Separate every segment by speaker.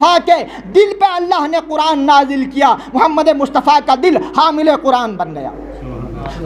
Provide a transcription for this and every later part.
Speaker 1: کے دل پہ اللہ نے قرآن نازل کیا، محمد مصطفیٰ کا دل حامل قرآن بن گیا،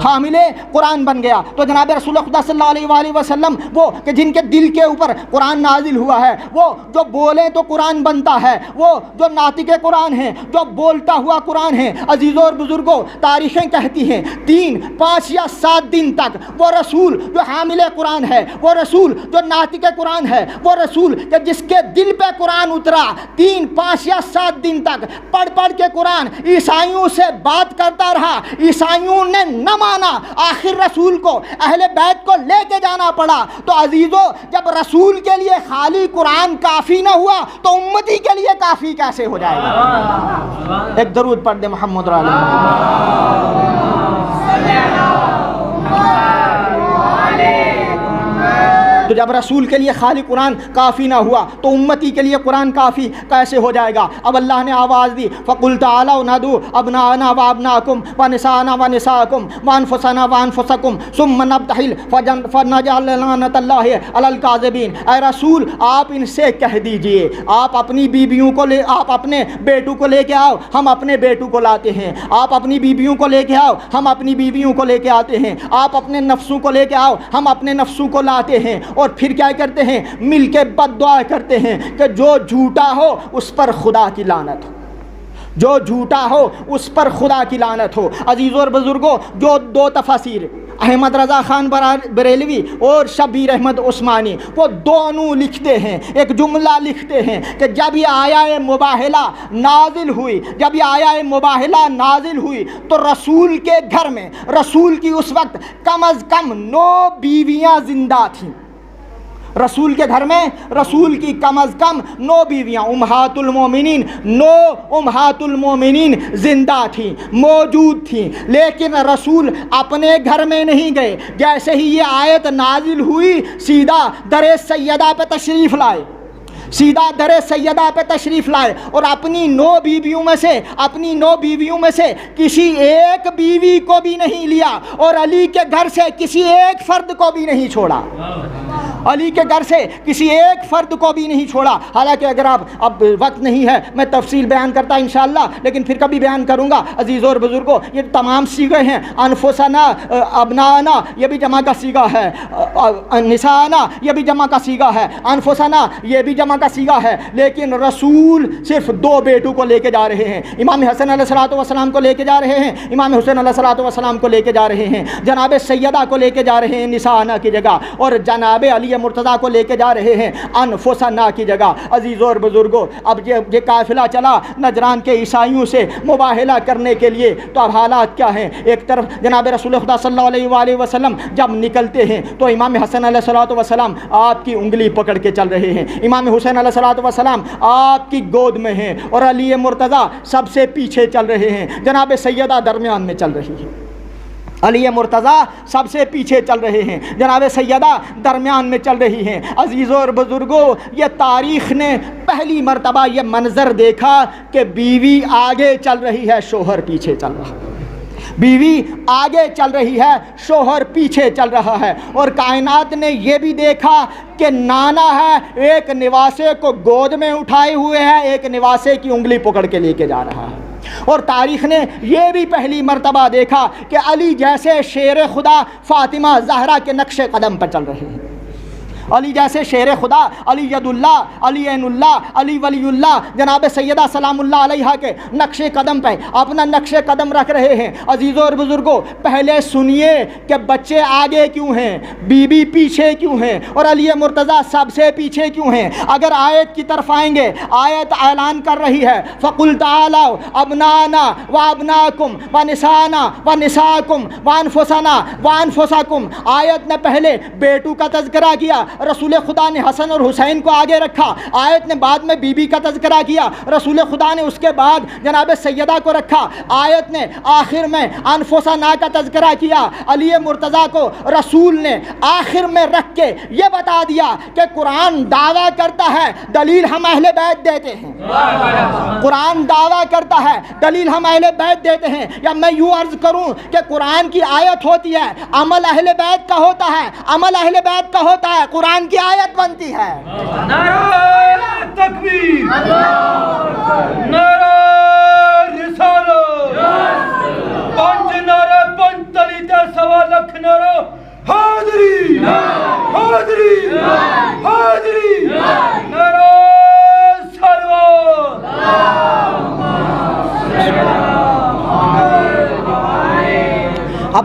Speaker 1: حامل قرآن بن گیا۔ تو جناب رسول خدا صلی اللہ علیہ وآلہ وسلم وہ کہ جن کے دل کے اوپر قرآن نازل ہوا ہے، وہ جو بولیں تو قرآن بنتا ہے، وہ جو ناطق قرآن ہیں، جو بولتا ہوا قرآن ہے۔ عزیزوں اور بزرگوں، تاریخیں کہتی ہیں 3، 5 یا 7 دن تک وہ رسول جو حامل قرآن ہے، وہ رسول جو ناطق قرآن ہے، وہ رسول کہ جس کے دل پہ قرآن اترا، 3، 5 یا 7 دن تک پڑھ پڑھ کے قرآن عیسائیوں سے بات کرتا رہا۔ عیسائیوں نے نہ مانا، آخر رسول کو، اہل بیت کو لے کے جانا پڑا۔ تو عزیزو، جب رسول کے لیے خالی قرآن کافی نہ ہوا تو امتی کے لیے کافی کیسے ہو جائے گا؟ ایک درود پڑھ دے محمد تو جب رسول کے لیے خالی قرآن کافی نہ ہوا تو امتی کے لیے قرآن کافی کیسے ہو جائے گا؟ اب اللہ نے آواز دی، فَقُلْ تَعَالَوْا نَدْعُوا أَبْنَاءَنَا وَأَبْنَاءَكُمْ وَنِسَاءَنَا وَنِسَاءَكُمْ وَأَنفُسَنَا وَأَنفُسَكُمْ ثُمَّ نَبْتَهِلْ فَنَجْعَلْ لَعْنَتَ اللَّهِ عَلَى الْكَاذِبِينَ۔ اے رسول، آپ ان سے کہہ دیجئے، آپ اپنی بیویوں کو لے، آپ اپنے بیٹوں کو لے کے آؤ، ہم اپنے بیٹوں کو لاتے ہیں۔ آپ اپنی بیویوں کو لے کے آؤ، ہم اپنی بیویوں کو لے کے آتے ہیں۔ آپ اپنے نفسوں کو لے کے آؤ، ہم اپنے نفسوں کو لاتے ہیں۔ اور پھر کیا کرتے ہیں؟ مل کے بد دعا کرتے ہیں کہ جو جھوٹا ہو اس پر خدا کی لعنت ہو، جو جھوٹا ہو اس پر خدا کی لعنت ہو۔ عزیزوں اور بزرگوں، جو 2 تفاسیر احمد رضا خان بریلوی اور شبیر احمد عثمانی، وہ دونوں لکھتے ہیں، ایک جملہ لکھتے ہیں کہ جب یہ آیہ مباہلہ نازل ہوئی، جب یہ آیہ مباہلہ نازل ہوئی تو رسول کے گھر میں، رسول کی اس وقت کم از کم 9 بیویاں زندہ تھیں۔ رسول کے گھر میں رسول کی کم از کم 9 بیویاں، امہات المومنین، 9 امہات المومنین زندہ تھیں، موجود تھیں۔ لیکن رسول اپنے گھر میں نہیں گئے، جیسے ہی یہ آیت نازل ہوئی سیدھا در سیدہ پہ تشریف لائے، سیدھا در سیدہ پہ تشریف لائے اور اپنی 9 بیویوں میں سے کسی ایک بیوی کو بھی نہیں لیا، اور علی کے گھر سے کسی ایک فرد کو بھی نہیں چھوڑا، علی کے گھر سے کسی ایک فرد کو بھی نہیں چھوڑا۔ حالانکہ اگر اب وقت نہیں ہے میں تفصیل بیان کرتا انشاءاللہ، لیکن پھر کبھی بیان کروں گا۔ عزیزوں اور بزرگوں، یہ تمام صیغے ہیں، انفسنا، ابنانا یہ بھی جمع کا صیغہ ہے، نسانا یہ بھی جمع کا صیغہ ہے، انفسنا یہ بھی جمع کا صیغہ ہے، لیکن رسول صرف 2 بیٹوں کو لے کے جا رہے ہیں۔ امام حسن علیہ الصلوۃ والسلام کو لے کے جا رہے ہیں، امام حسین علیہ الصلوۃ والسلام کو لے کے جا رہے ہیں، جناب سیدہ کو لے کے جا رہے ہیں نسانا کی جگہ، اور جناب علی مرتضیٰ کو لے کے جا رہے ہیں انفسنا کی جگہ۔ عزیزوں اور بزرگوں، اب یہ قافلہ چلا نجران کے عیسائیوں سے مباہلہ کرنے کے لیے، تو اب حالات کیا ہیں؟ ایک طرف جناب رسول خدا صلی اللہ علیہ وآلہ وسلم جب نکلتے ہیں تو امام حسن علیہ الصلوۃ والسلام آپ کی انگلی پکڑ کے چل رہے ہیں، امام حسین علیہ الصلوۃ والسلام آپ کی گود میں ہیں، اور علی مرتضیٰ سب سے پیچھے چل رہے ہیں، جناب سیدہ درمیان میں چل رہی ہے، علی مرتضیٰ سب سے پیچھے چل رہے ہیں، جناب سیدہ درمیان میں چل رہی ہیں۔ عزیزوں اور بزرگوں، یہ تاریخ نے پہلی مرتبہ یہ منظر دیکھا کہ بیوی آگے چل رہی ہے، شوہر پیچھے چل رہا ہے، بیوی آگے چل رہی ہے، شوہر پیچھے چل رہا ہے۔ اور کائنات نے یہ بھی دیکھا کہ نانا ہے، ایک نواسے کو گود میں اٹھائے ہوئے ہے، ایک نواسے کی انگلی پکڑ کے لے کے جا رہا ہے۔ اور تاریخ نے یہ بھی پہلی مرتبہ دیکھا کہ علی جیسے شیر خدا فاطمہ زہرا کے نقش قدم پر چل رہے ہیں، علی جیسے شیر خدا، علی ید اللہ، علی عین اللہ، علی ولی اللہ، جناب سیدہ سلام اللہ علیہا کے نقش قدم پہ اپنا نقش قدم رکھ رہے ہیں۔ عزیزوں اور بزرگوں، پہلے سنیے کہ بچے آگے کیوں ہیں، بی بی پیچھے کیوں ہیں، اور علی مرتضیٰ سب سے پیچھے کیوں ہیں۔ اگر آیت کی طرف آئیں گے، آیت اعلان کر رہی ہے فَقُلْ تَعَالَوْا أَبْنَاءَنَا وَأَبْنَاءَكُمْ وَنِسَاءَنَا وَنِسَاءَكُمْ وَأَنفُسَنَا وَأَنفُسَكُمْ۔ آیت نے پہلے بیٹوں کا تذکرہ کیا، رسول خدا نے حسن اور حسین کو آگے رکھا، آیت نے بعد میں بی بی کا تذکرہ کیا، رسول خدا نے اس کے بعد جناب سیدہ کو رکھا، آیت نے آخر میں انفسنا کا تذکرہ کیا، علی مرتضیٰ کو رسول نے آخر میں رکھ کے یہ بتا دیا کہ قرآن دعویٰ کرتا ہے، دلیل ہم اہل بیت دیتے ہیں، قرآن دعویٰ کرتا ہے، دلیل ہم اہل بیت دیتے ہیں۔ یا میں یوں عرض کروں کہ قرآن کی آیت ہوتی ہے، عمل اہل بیت کا ہوتا ہے، عمل اہل بیت کا ہوتا ہے، قرآن کی آیت بنتی ہے۔
Speaker 2: نعرہ تکبیر!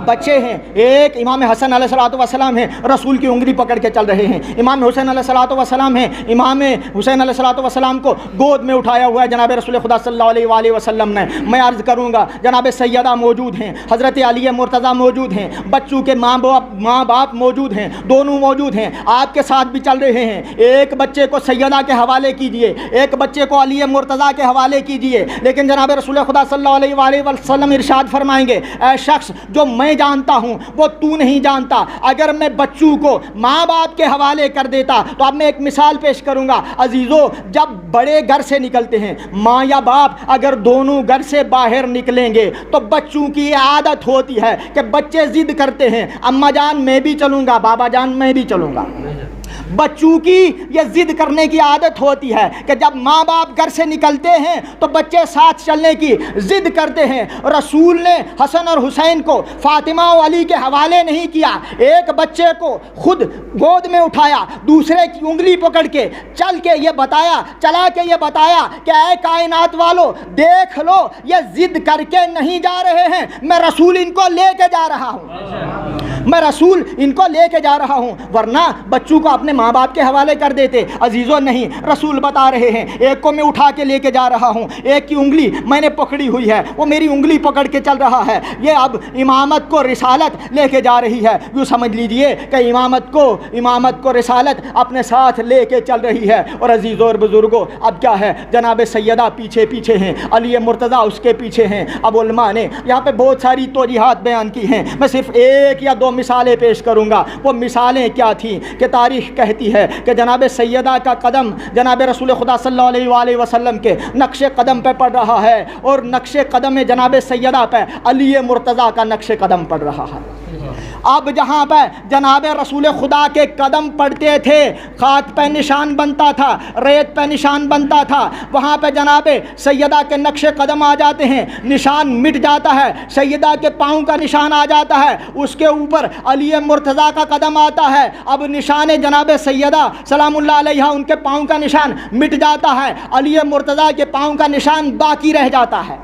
Speaker 1: بچے ہیں، ایک امام حسن علیہ الصلوۃ والسلام ہیں، رسول کی انگلی پکڑ کے چل رہے ہیں، امام حسین علیہ الصلوۃ والسلام ہیں، امام حسین علیہ الصلوۃ والسلام کو گود میں اٹھایا ہوا ہے جناب رسول خدا صلی اللہ علیہ وآلہ وسلم نے۔ میں عرض کروں گا جناب سیدہ موجود ہیں، حضرت علی مرتضیٰ موجود ہیں، بچوں کے ماں باپ موجود ہیں، دونوں موجود ہیں، آپ کے ساتھ بھی چل رہے ہیں۔ ایک بچے کو سیدہ کے حوالے کیجئے، ایک بچے کو علی مرتضیٰ کے حوالے کیجئے، لیکن جناب رسول خدا صلی اللہ علیہ وآلہ وسلم ارشاد فرمائیں گے اے شخص جو میں جانتا ہوں وہ تو نہیں جانتا، اگر میں بچوں کو ماں باپ کے حوالے کر دیتا تو اب میں ایک مثال پیش کروں گا عزیزو، جب بڑے گھر سے نکلتے ہیں ماں یا باپ اگر دونوں گھر سے باہر نکلیں گے تو بچوں کی عادت ہوتی ہے کہ بچے ضد کرتے ہیں اماں جان میں بھی چلوں گا، بابا جان میں بھی چلوں گا۔ بچوں کی یہ ضد کرنے کی عادت ہوتی ہے کہ جب ماں باپ گھر سے نکلتے ہیں تو بچے ساتھ چلنے کی ضد کرتے ہیں۔ رسول نے حسن اور حسین کو فاطمہ و علی کے حوالے نہیں کیا، ایک بچے کو خود گود میں اٹھایا، دوسرے کی انگلی پکڑ کے چلا کے یہ بتایا کہ اے کائنات والو دیکھ لو یہ ضد کر کے نہیں جا رہے ہیں، میں رسول ان کو لے کے جا رہا ہوں، میں رسول ان کو لے کے جا رہا ہوں، ورنہ بچوں کو اپنے ماں باپ کے حوالے کر دیتے۔ عزیزو نہیں، رسول بتا رہے ہیں ایک کو میں اٹھا کے لے کے جا رہا ہوں، ایک کی انگلی میں نے پکڑی ہوئی ہے، وہ میری انگلی پکڑ کے چل رہا ہے، یہ اب امامت کو رسالت لے کے جا رہی ہے۔ یوں سمجھ لیجئے کہ امامت کو رسالت اپنے ساتھ لے کے چل رہی ہے۔ اور عزیزو اور بزرگوں اب کیا ہے، جناب سیدہ پیچھے ہیں، علی مرتضیٰ اس کے پیچھے ہیں۔ اب علماء نے یہاں پہ بہت ساری توجیحات بیان کی ہیں، میں صرف ایک یا دو مثالیں پیش کروں گا۔ وہ مثالیں کیا تھیں کہ تاریخ کہتی ہے کہ جناب سیدہ کا قدم جناب رسول خدا صلی اللہ علیہ وآلہ وسلم کے نقش قدم پہ پڑ رہا ہے، اور نقش قدم جناب سیدہ پہ علی مرتضیٰ کا نقش قدم پڑ رہا ہے۔ اب جہاں پہ جناب رسول خدا کے قدم پڑتے تھے خاک پہ نشان بنتا تھا، ریت پہ نشان بنتا تھا، وہاں پہ جناب سیدہ کے نقش قدم آ جاتے ہیں، نشان مٹ جاتا ہے، سیدہ کے پاؤں کا نشان آ جاتا ہے، اس کے اوپر علی مرتضیٰ کا قدم آتا ہے، اب نشان جناب سیدہ سلام اللہ علیہ ان کے پاؤں کا نشان مٹ جاتا ہے، علی مرتضیٰ کے پاؤں کا نشان باقی رہ جاتا ہے،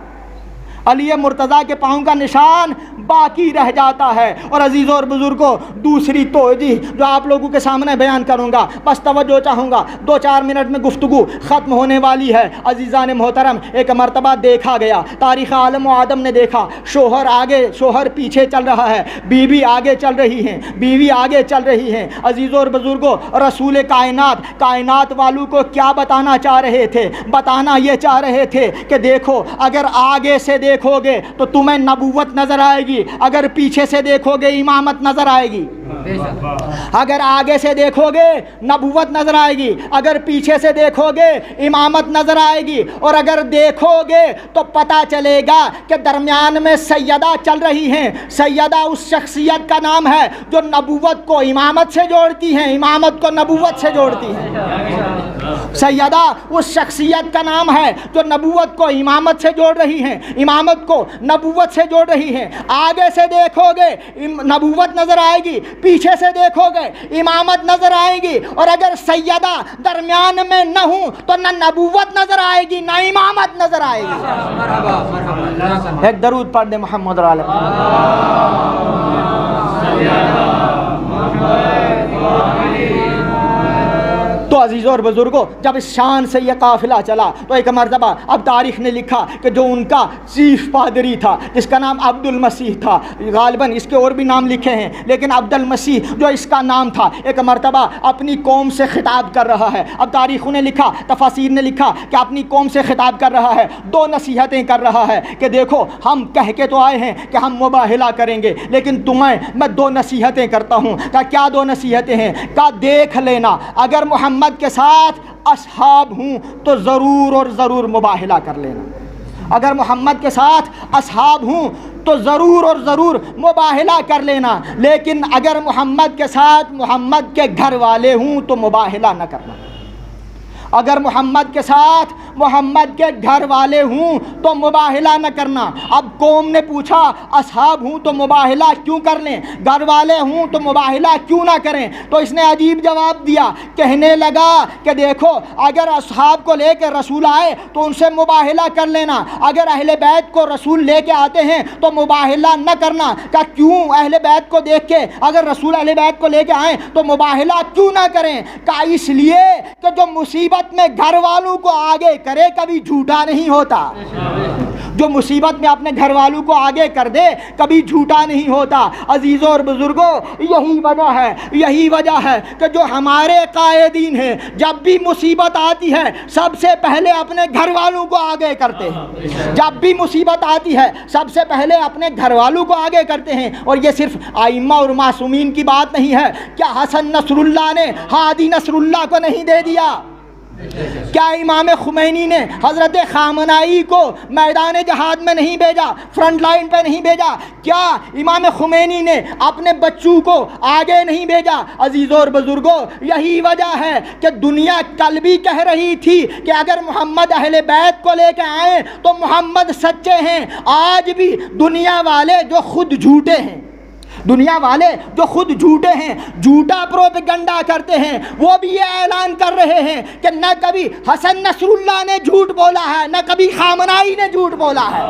Speaker 1: علی مرتضیٰ کے پاؤں کا نشان باقی رہ جاتا ہے۔ اور عزیزوں اور بزرگوں دوسری توجیہ جو آپ لوگوں کے سامنے بیان کروں گا، بس توجہ چاہوں گا، 2-4 منٹ میں گفتگو ختم ہونے والی ہے۔ عزیزان محترم، ایک مرتبہ دیکھا گیا، تاریخ عالم و آدم نے دیکھا، شوہر پیچھے چل رہا ہے، بیوی آگے چل رہی ہیں، عزیزوں اور بزرگوں رسول کائنات والوں کو کیا بتانا چاہ رہے تھے؟ بتانا یہ چاہ رہے تھے کہ دیکھو اگر آگے سے دیکھو گے تو تمہیں نبوت نظر آئے گی، اگر پیچھے سے دیکھو گے امامت نظر آئے گی، اگر آگے سے دیکھو گے نبوت نظر آئے گی، اگر پیچھے سے دیکھو گے امامت نظر آئے گی، اور اگر دیکھو گے تو پتہ چلے گا کہ درمیان میں سیدہ چل رہی ہیں۔ سیدہ اس شخصیت کا نام ہے جو نبوت کو امامت سے جوڑتی ہیں، امامت کو نبوت سے جوڑتی ہیں۔ سیدہ اس شخصیت کا نام ہے جو نبوت کو امامت سے جوڑ رہی ہیں، امامت کو نبوت سے جوڑ رہی ہیں۔ آگے سے دیکھو گے نبوت نظر آئے گی، پیچھے سے دیکھو گے امامت نظر آئے گی، اور اگر سیدہ درمیان میں نہ ہوں تو نہ نبوت نظر آئے گی نہ امامت نظر آئے گی۔ ایک درود پڑھ دیں محمد علیہ۔ تو عزیزوں اور بزرگوں جب اس شان سے یہ قافلہ چلا تو ایک مرتبہ اب تاریخ نے لکھا کہ جو ان کا چیف پادری تھا جس کا نام عبد المسیح تھا، غالباً اس کے اور بھی نام لکھے ہیں لیکن عبد المسیح جو اس کا نام تھا، ایک مرتبہ اپنی قوم سے خطاب کر رہا ہے۔ اب تاریخوں نے لکھا، تفاسیر نے لکھا کہ اپنی قوم سے خطاب کر رہا ہے، 2 نصیحتیں کر رہا ہے کہ دیکھو ہم کہہ کے تو آئے ہیں کہ ہم مباہلہ کریں گے، لیکن تمہیں میں 2 نصیحتیں کرتا ہوں۔ کیا 2 نصیحتیں ہیں؟ دیکھ لینا اگر محمد کے ساتھ اصحاب ہوں تو ضرور اور ضرور مباہلہ کر لینا، اگر محمد کے ساتھ اصحاب ہوں تو ضرور اور ضرور مباہلہ کر لینا، لیکن اگر محمد کے ساتھ محمد کے گھر والے ہوں تو مباہلہ نہ کرنا، اگر محمد کے ساتھ محمد کے گھر والے ہوں تو مباہلہ نہ کرنا۔ اب قوم نے پوچھا اصحاب ہوں تو مباہلہ کیوں کر لیں، گھر والے ہوں تو مباہلہ کیوں نہ کریں؟ تو اس نے عجیب جواب دیا، کہنے لگا کہ دیکھو اگر اصحاب کو لے کے رسول آئے تو ان سے مباہلہ کر لینا، اگر اہل بیت کو رسول لے کے آتے ہیں تو مباہلہ نہ کرنا۔ کہ کیوں اہل بیت کو دیکھ کے اگر رسول اہل بیت کو لے کے آئیں تو مباہلہ کیوں نہ کریں؟ کہ اس لیے کہ جو مصیبت میں گھر والوں کو آگے کرے کبھی جھوٹا نہیں ہوتا، جو مصیبت میں اپنے گھر والوں کو آگے کر دے کبھی جھوٹا نہیں ہوتا۔ عزیزوں اور بزرگوں، یہی وجہ ہے کہ جو ہمارے قائدین ہیں جب بھی مصیبت آتی ہے سب سے پہلے اپنے گھر والوں کو آگے کرتے ہیں، جب بھی مصیبت آتی ہے سب سے پہلے اپنے گھر والوں کو آگے کرتے ہیں۔ اور یہ صرف ائمہ اور معصومین کی بات نہیں ہے، کیا حسن نصر اللہ نے ہادی نصر اللہ کو نہیں دے دیا؟ کیا امام خمینی نے حضرت خامنائی کو میدان جہاد میں نہیں بھیجا، فرنٹ لائن پہ نہیں بھیجا؟ کیا امام خمینی نے اپنے بچوں کو آگے نہیں بھیجا؟ عزیزوں اور بزرگوں، یہی وجہ ہے کہ دنیا کل بھی کہہ رہی تھی کہ اگر محمد اہل بیت کو لے کے آئیں تو محمد سچے ہیں۔ آج بھی دنیا والے جو خود جھوٹے ہیں، دنیا والے جو خود جھوٹے ہیں، جھوٹا پروپیگنڈا کرتے ہیں، وہ بھی یہ اعلان کر رہے ہیں کہ نہ کبھی حسن نصر اللہ نے جھوٹ بولا ہے، نہ کبھی خامنائی نے جھوٹ بولا ہے۔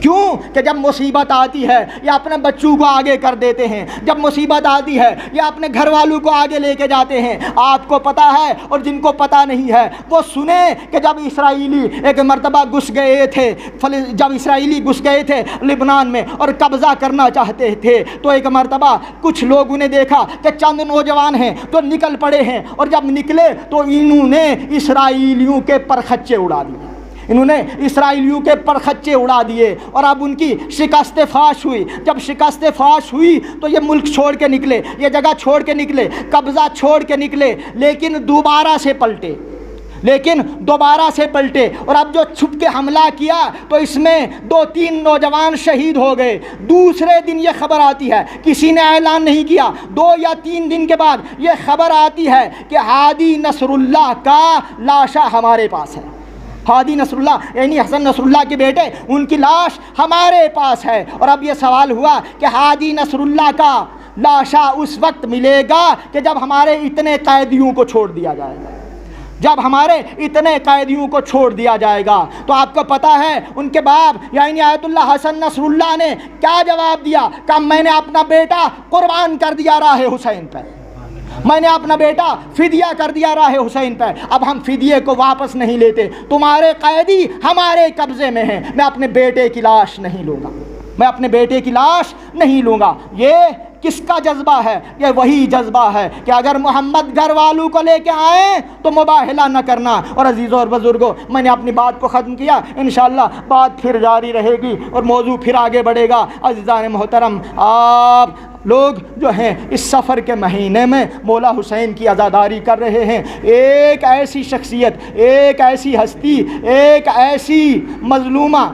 Speaker 1: کیوں کہ جب مصیبت آتی ہے یہ اپنے بچوں کو آگے کر دیتے ہیں، جب مصیبت آتی ہے یہ اپنے گھر والوں کو آگے لے کے جاتے ہیں۔ آپ کو پتہ ہے اور جن کو پتہ نہیں ہے وہ سنیں کہ جب اسرائیلی ایک مرتبہ جب اسرائیلی گھس گئے تھے لبنان میں اور قبضہ کرنا چاہتے تھے تو ایک مرتبہ کچھ لوگوں نے دیکھا کہ چند نوجوان ہیں جو نکل پڑے ہیں، اور جب نکلے تو انہوں نے اسرائیلیوں کے پرخچے اڑا دیے، انہوں نے اسرائیلیوں کے پرخچے اڑا دیے، اور اب ان کی شکست فاش ہوئی۔ جب شکست فاش ہوئی تو یہ ملک چھوڑ کے نکلے، یہ جگہ چھوڑ کے نکلے، قبضہ چھوڑ کے نکلے، لیکن دوبارہ سے پلٹے اور اب جو چھپ کے حملہ کیا تو اس میں 2-3 نوجوان شہید ہو گئے۔ دوسرے دن یہ خبر آتی ہے، کسی نے اعلان نہیں کیا، 2 یا 3 دن کے بعد یہ خبر آتی ہے کہ ہادی نصر اللہ کا لاشا ہمارے پاس ہے، ہادی نصر اللہ یعنی حسن نصر اللہ کے بیٹے، ان کی لاش ہمارے پاس ہے۔ اور اب یہ سوال ہوا کہ ہادی نصر اللہ کا لاشا اس وقت ملے گا کہ جب ہمارے اتنے قیدیوں کو چھوڑ دیا جائے گا، جب ہمارے اتنے قیدیوں کو چھوڑ دیا جائے گا۔ تو آپ کو پتہ ہے ان کے باپ یعنی آیت اللہ حسن نصر اللہ نے کیا جواب دیا؟ کہ میں نے اپنا بیٹا قربان کر دیا راہ حسین پہ، میں نے اپنا بیٹا فدیہ کر دیا راہ حسین پہ، اب ہم فدیے کو واپس نہیں لیتے، تمہارے قیدی ہمارے قبضے میں ہیں، میں اپنے بیٹے کی لاش نہیں لوں گا، میں اپنے بیٹے کی لاش نہیں لوں گا۔ یہ کس کا جذبہ ہے؟ یہ وہی جذبہ ہے کہ اگر محمد گھر والوں کو لے کے آئیں تو مباہلہ نہ کرنا۔ اور عزیزوں اور بزرگوں، میں نے اپنی بات کو ختم کیا، انشاءاللہ بات پھر جاری رہے گی اور موضوع پھر آگے بڑھے گا۔ عزیزان محترم، آپ لوگ جو ہیں اس سفر کے مہینے میں مولا حسین کی عزاداری کر رہے ہیں۔ ایک ایسی شخصیت، ایک ایسی ہستی، ایک ایسی مظلومہ،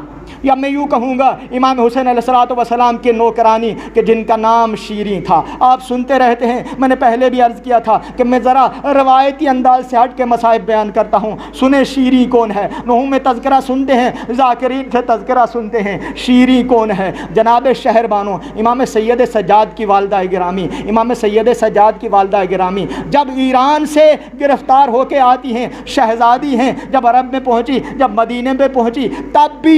Speaker 1: یا میں یوں کہوں گا امام حسین علیہ السلام کے نوکرانی کہ جن کا نام شیریں تھا۔ آپ سنتے رہتے ہیں، میں نے پہلے بھی عرض کیا تھا کہ میں ذرا روایتی انداز سے ہٹ کے مصائب بیان کرتا ہوں۔ سنیں شیریں کون ہے؟ نحو میں تذکرہ سنتے ہیں، ذاکرین سے تذکرہ سنتے ہیں، شیریں کون ہے؟ جناب شہر بانو امام سید سجاد کی والدہ گرامی، امام سید سجاد کی والدہ گرامی جب ایران سے گرفتار ہو کے آتی ہیں، شہزادی ہیں، جب عرب میں پہنچی، جب مدینے میں پہنچی، تب بھی